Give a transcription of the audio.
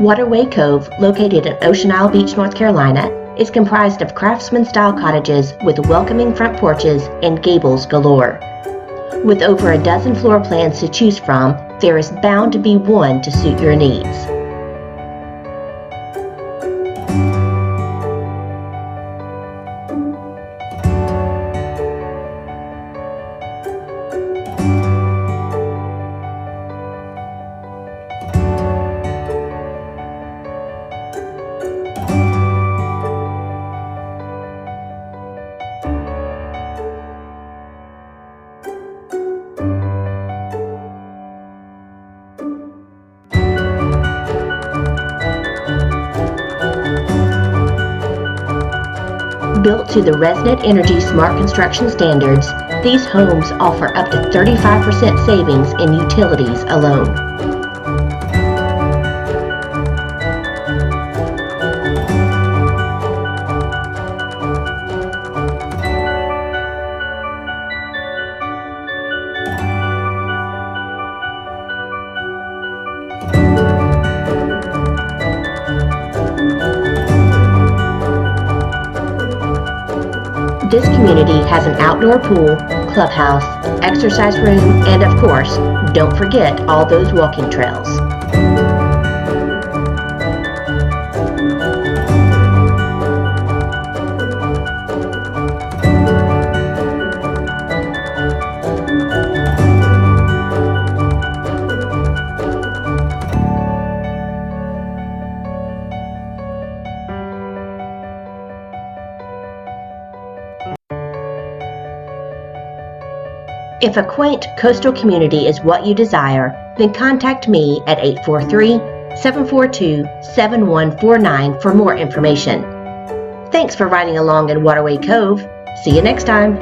Waterway Cove, located in Ocean Isle Beach, North Carolina, is comprised of craftsman-style cottages with welcoming front porches and gables galore. With over a dozen floor plans to choose from, there is bound to be one to suit your needs. Built to the Resident Energy Smart Construction standards, these homes offer up to 35% savings in utilities alone. This community has an outdoor pool, clubhouse, exercise room, and of course, don't forget all those walking trails. If a quaint coastal community is what you desire, then contact me at 843-742-7149 for more information. Thanks for riding along in Waterway Cove. See you next time.